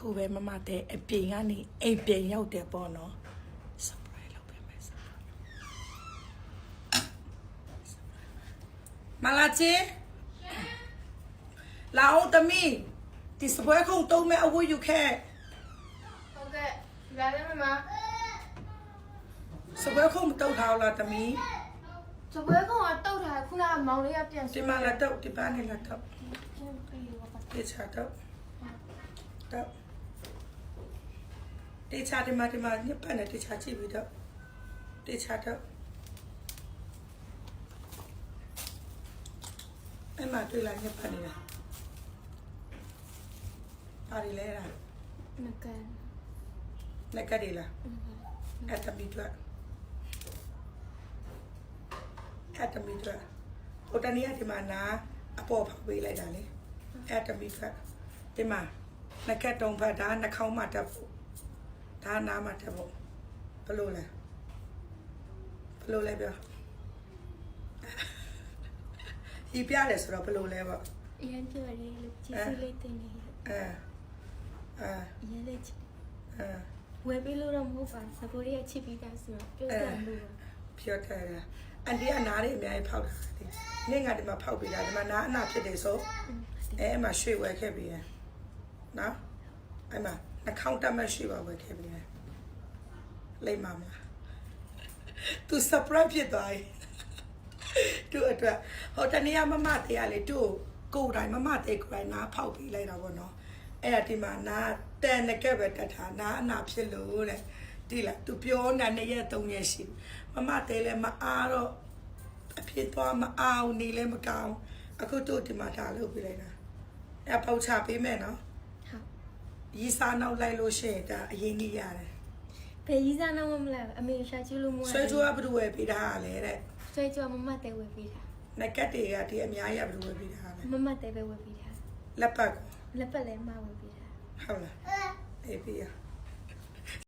ခုပဲမမတဲ့အပြင်ကနေအိမ်ပြင်ရောက်တယ်ပေါ့နော် surprise လုပ်ပေးမယ် မလာချေလာအောင်တမီဒီစပွဲခုံတုံးမဲ့အဝတ်ယူခဲ့ ဟုတ်ကဲ့လာတယ်မမ စပွဲခုံမတုတ်ထားလားတမီ စပွဲကောင်ကတုတ်ထားခုနကမောင်လေးကပြန် ဒီမှာလာတော့ဒီပန်းနေလာတော့တေချာတော့တေချာဒီမှာညပန်းနဲ့တေချာကြည့်ပြီးတော့တေချာတော့အဲ့မှာတွေ့လာညပန်းနေတာပါရီလဲလား နကန် လက်ကတည်းလားအဲ့တမီတော့အဲ့တမီတော့ဟိုတနေ့ကဒီမှာနာအပေါ်ဖောက်ပေးလိုက်တာလေအဲ့တမီတော့ဒီမှာလက်ကတုံးဖတ်ဒါနှာခေါင်းမှာတက်ဖို့ဒါနားမှာတက်ဖို့ဘလို့လဲပြောဒီပြရတယ်ဆိုတော့ဘလို့လဲပေါ့ အရင်ပြောရည်လို့ကြည့်စီလေးတင်နေရည်လေးချစ်ဝယ်ပြီးလို့တော့မဟုတ်ပါစပွဲရဲ့ချစ်ပြီးသားဆိုတော့ပြောစမ်းလို့ ပြောတယ်အန်တီကနားလေးအများကြီးဖောက်တာဒီနေ့ငါဒီမှာဖောက်ပေးတာဒီမှာနားအနာဖြစ်တယ်ဆိုအဲ့မှာရွှေဝယ်ခဲ့ပြီးရနော်အဲ့မှာနှာခေါင်းတက်မှရွှေဝယ်ခဲ့ပြီးရလိမ့်ပါမလားသူ surprise ဖြစ်သွားပြီသူအတွက်ဟိုတနေ့ကမမတေးရလေသူ့ကိုယ်တိုင်မမတေးကိုယ်တိုင်နားဖောက်ပြီးလိုက်တာပေါ့နော်အဲ့ဒါဒီမှာနားတန်နဲ့ကဲပဲတက်တာနားအနာဖြစ်လို့တဲ့ဒီလားသူပြောနေ2ရက်3ရက်ရှိမမတေးလည်းမအားတော့အဖြစ်သွားမအောင်နေလည်းမကောင်းအခုတို့ဒီမှာဒါလုပ်ပြလိုက်တာအဲ့ပေါချပေးမယ်နော်ဟုတ် ရီစားနောက်လိုက်လို့ရှိရင်ဒါအရင်ကြီးရတယ် ဘယ်ကြီးစားတော့မလဲအမေရှာချူလို့မွေး ဆွဲကြိုးကဘယ်လိုဝယ်ပေးတာလဲတဲ့ ဆွဲကြောမမတဲဝယ်ပြီးတာ နကတ်တွေကဒီအများကြီးကဘယ်လိုဝယ်ပေးတာလဲ မမတဲပဲဝယ်ပြီးတာ လက်ပတ်ကို လက်ပတ်လည်းမဝယ်ပြီးတာ ဟုတ်လားအေးပြရ